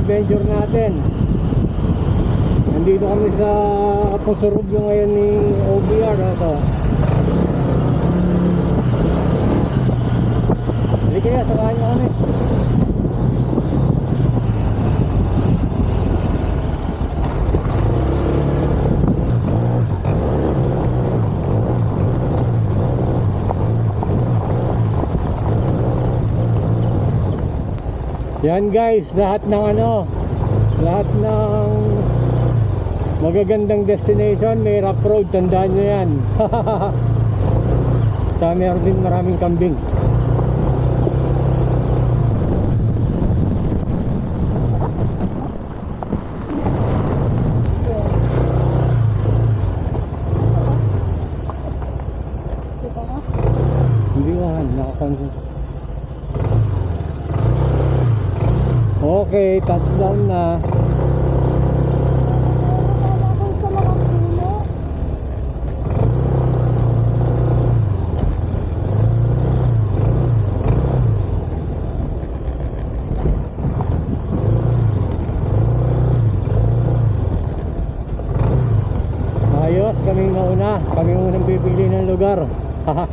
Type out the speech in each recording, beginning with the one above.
adventure natin. Nandito kami sa Pusurubyo ngayon ni OBR. Ito. Hindi kaya, samahan nyo kami. Yan guys, lahat ng magagandang destination may rough road, tandaan nyo yan. Saka meron din maraming kambing. Hindi ko nakakonsin. Okay, touchdown na. Ayos, kaming nauna. Kaming unang pipili ng lugar. Haha.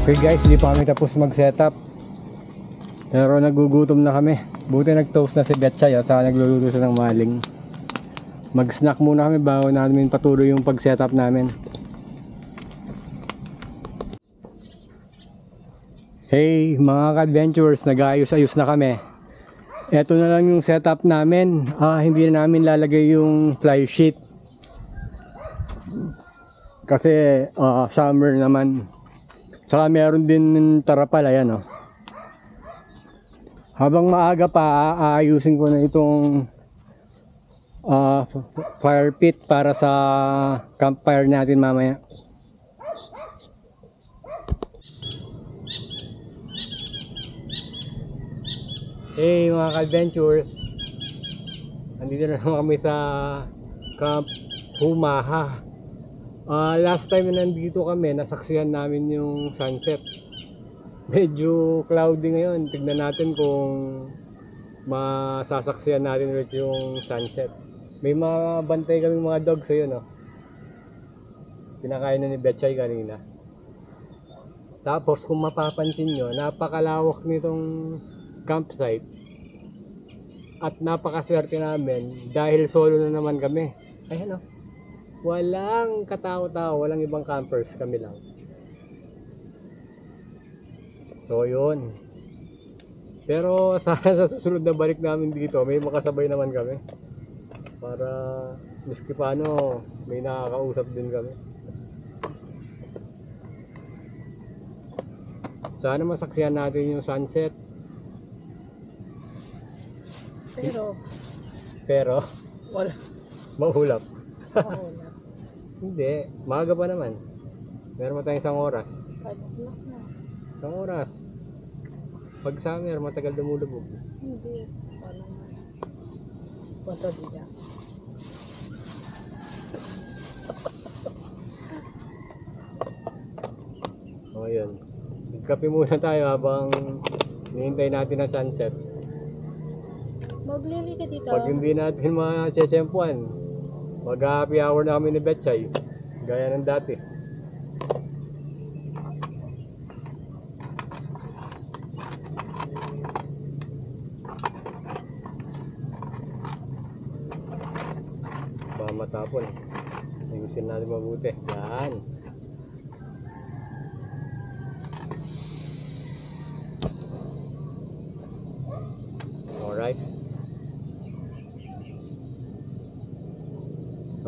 Okay guys, hindi pa kami tapos mag-setup. Pero nagugutom na kami. Buti nag-toast na si Betchay at saka nagluluto siya ng maling. Mag-snack muna kami bago namin patuloy yung pag-setup namin. Hey mga ka-adventurers, nag-ayos-ayos na kami. Eto na lang yung setup namin. Hindi na namin lalagay yung fly sheet. Kasi summer naman. Saka meron din tarapal, ayan o. Habang maaga pa, aayusin ko na itong fire pit para sa campfire natin mamaya. Hey mga ka-adventures, andito na naman kami sa Camp Humaha. Last time na nandito kami, nasaksihan namin yung sunset. Medyo cloudy ngayon. Tignan natin kung masasaksihan natin ulit yung sunset. May mga bantay kami mga dogs ayun, no? Pinakain na ni Betchay kanina. Tapos kung mapapansin nyo, napakalawak nitong campsite. At napakaswerte namin dahil solo na naman kami. Ayan, no? Walang katao-tao, walang ibang campers, kami lang. So yun. Pero sana sa susunod na balik namin dito, may makasabay naman kami. Para miski paano, may nakakausap din kami. Sana masaksihan natin yung sunset. Pero wala. Mahulap. Hindi, maaga pa naman. Meron pa tayong isang oras. Isang oras. Pag summer, matagal dumulubog. Hindi. Punta dito. O yun. Magkape muna tayo habang hinihintay natin ang sunset. Maglili ka dito. Pag hindi natin ma-chechempuan, mag-happy hour na kami ni Betchay. Gaya ng dati. Baka matapon. Ayusin natin mabuti. Yan.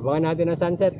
Abangan natin ang sunset.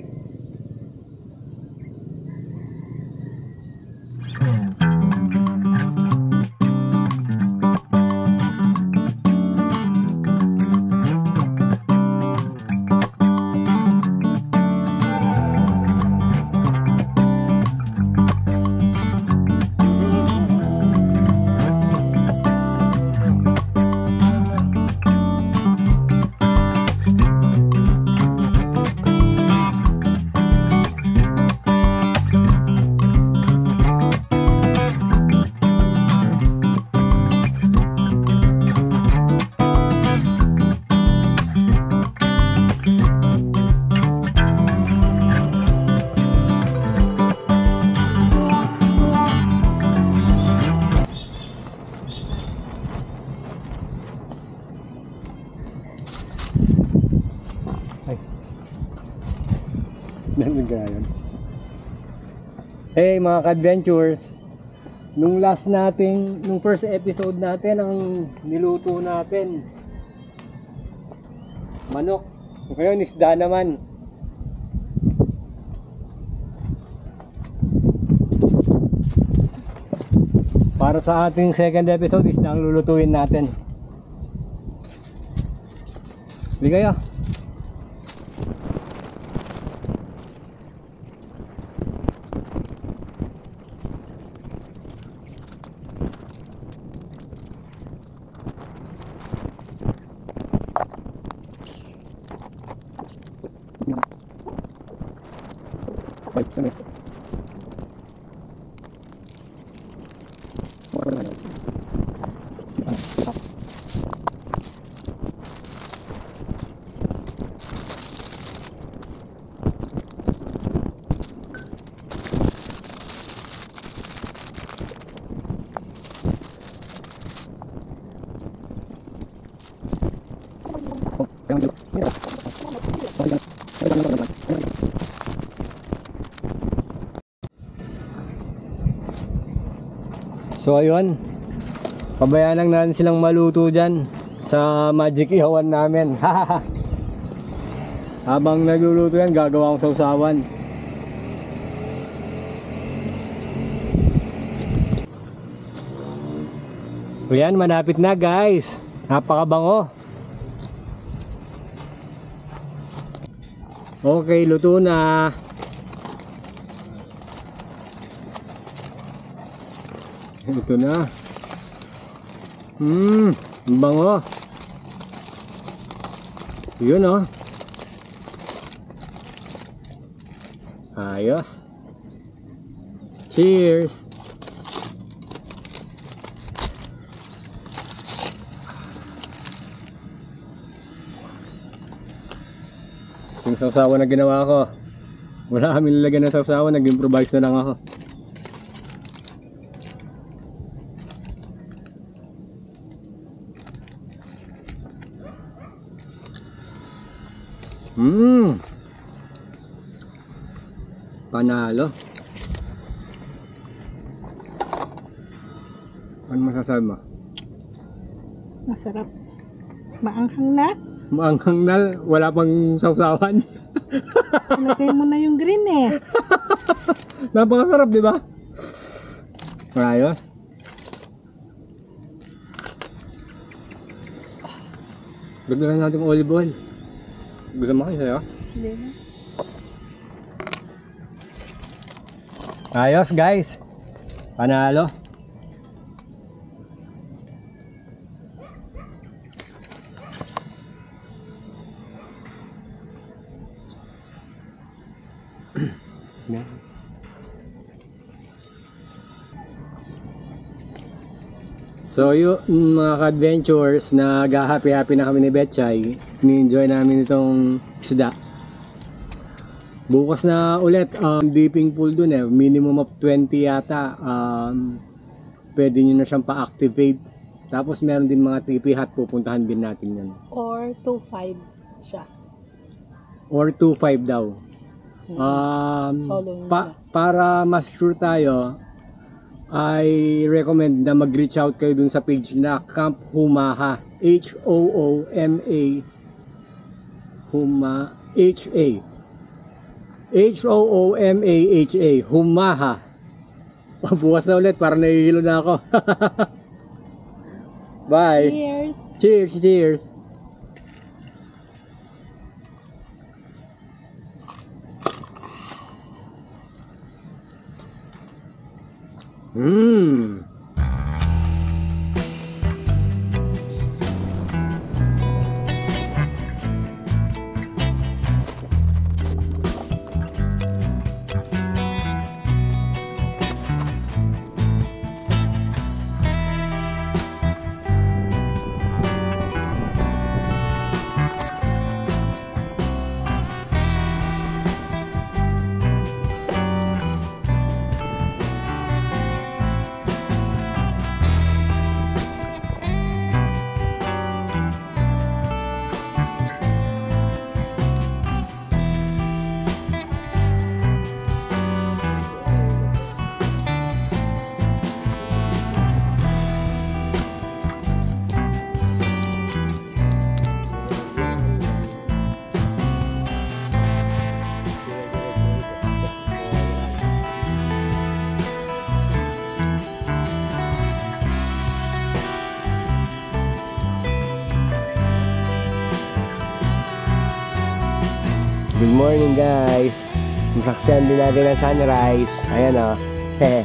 Hey mga ka-adventures, nung first episode natin, ang niluto natin manok. Ngayon isda naman. Para sa ating second episode, isda ang lulutuin natin. Hindi kaya? So ayun, pabayaan lang natin silang maluto dyan sa magic ihawan namin. Habang nagluluto yan, gagawa akong sausawan. So yan, malapit na guys. Napakabango. Okay, luto na. Ito na. Bango. Yun oh. Ayos. Cheers. Yung sausawan na ginawa ko, wala kami nilagyan ng sausawan, nag-improvise na lang ako. Panalo. Ano masasabi mo? Masarap. Maanghang na. Maanghang na, wala pang sausawan. Ilagay mo na yung green eh. Napakasarap, di ba? Ayos. Lagyan natin ng olive oil. Gusto mo kayo sa'yo? Hindi na. Ayos guys. Panalo. So yung mga ka-adventures, nag-happy-happy na kami ni Betchay. Ni-enjoy namin itong isda. Bukas na ulit, dipping pool dun eh. Minimum of 20 yata. Pwede nyo na siyang pa-activate. Tapos meron din mga tipi hut, pupuntahan din natin yan. Or 2.5 siya. Or 2.5 daw. Para mas sure tayo, I recommend na mag-reach out kayo dun sa page na Camp Humaha. H-O-O-M-A Huma H-A. H-O-O-M-A-H-A. Humaha. Bukas na ulit, parang nahihilo na ako. Bye. Cheers! Cheers, cheers. Mmm. Good morning guys. Saksiyan din natin ang sunrise. Ayan o. Hehe.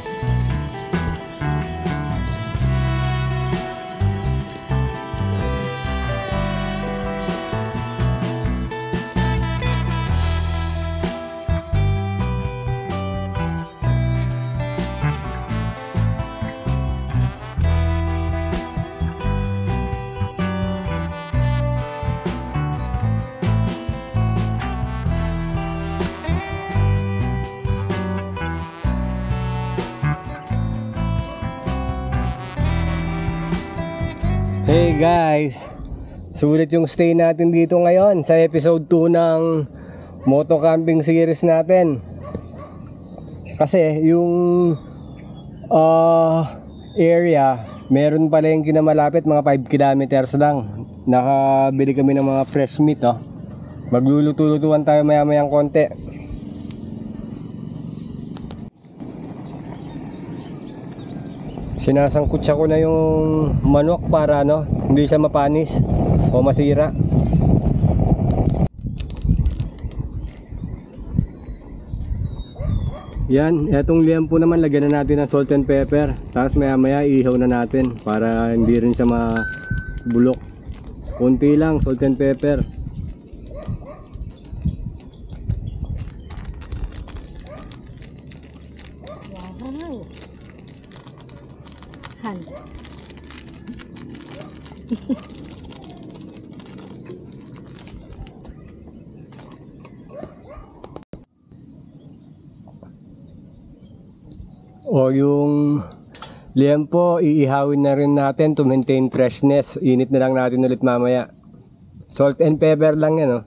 Hey guys, sulit yung stay natin dito ngayon sa episode 2 ng Moto Camping Series natin. Kasi yung area, meron pala yung kinamalapit, mga 5 kilometers lang. Nakabili kami ng mga fresh meat, oh. Magluluto-lutuan tayo maya-mayang konti. Sinasangkutsa ko na yung manok para hindi siya mapanis o masira. Yan, etong liempo naman lagyan na natin ng salt and pepper. Tapos maya maya ihaw na natin para hindi rin siya mabulok. Kunti lang salt and pepper. Wow! Handa. O yung liempo, iihawin na rin natin to maintain freshness. Init na lang natin ulit mamaya. Salt and pepper lang yan, oh.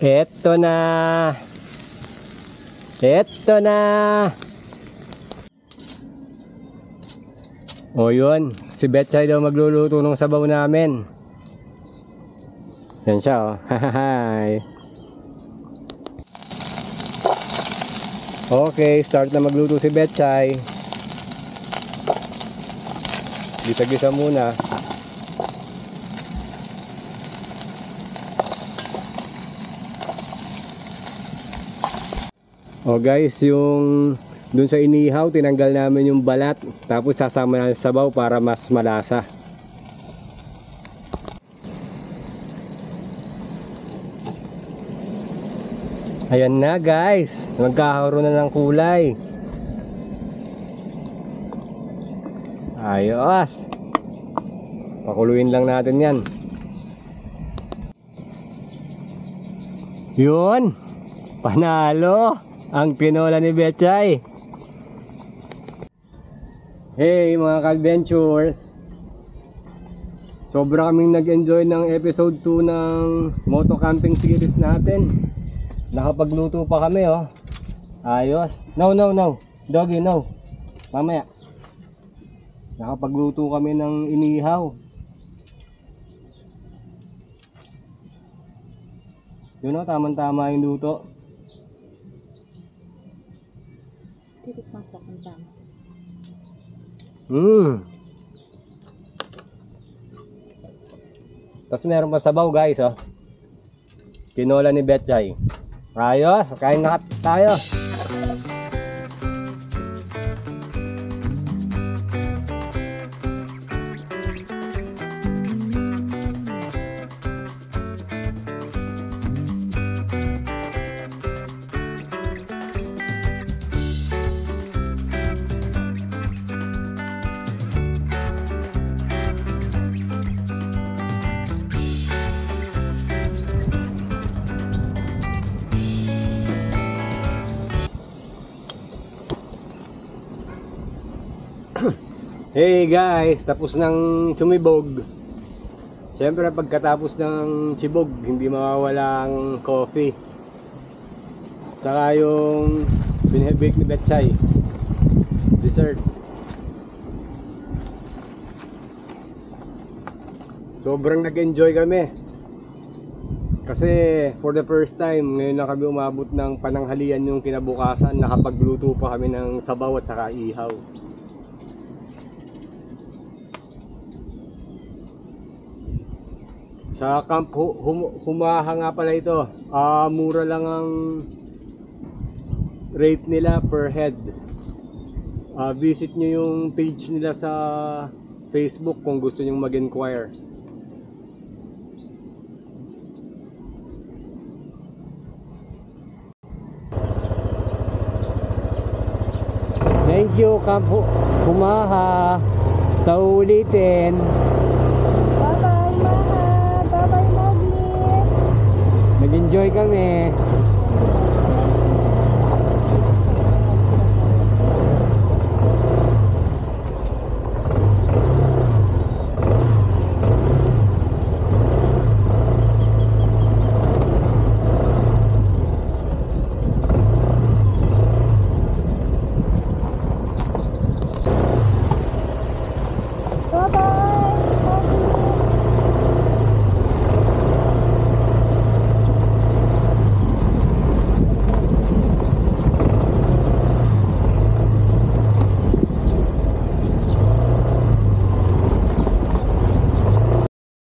Eto na. Eto na. O yun, si Betchay daw magluluto ng sabaw namin. Yan siya, oh. Hahahay. Okay, start na magluto si Betchay. Gisa-gisa muna. O guys, yung dun sa inihaw, tinanggal namin yung balat. Tapos sasama na sa sabaw para mas malasa. Ayan na guys, nagkakaroon na ng kulay. Ayos. Pakuluin lang natin yan. Yun, panalo ang tinola ni Betchay. Hey mga ka-adventures, sobra kaming nag-enjoy ng episode 2 ng Moto Camping Series natin. Nakapagluto pa kami, oh. Ayos. No. Doggy, no. Mamaya. Nakapagluto kami ng inihaw. Yun o, tamang-tama yung luto. Titikman ko kung tama. Tapos meron pa sabaw guys, oh. Tinola ni Betchay. Ayos, kain na tayo. Hey guys, tapos ng sumibog. Siyempre pagkatapos ng sibog, hindi mawawala ang coffee. Saka yung binibake ni Betchay, dessert. Sobrang nag-enjoy kami. Kasi for the first time, ngayon na kami umabot ng pananghalian yung kinabukasan. Nakapagluto pa kami ng sabaw at saka ihaw. Sa Camp Humaha nga pala ito. Mura lang ang rate nila per head. Visit nyo yung page nila sa Facebook kung gusto nyo mag-inquire. Thank you Camp Humaha. Sa ulitin. Bye-bye, Maha. Bye-bye, Mogli. Nag-enjoy kami.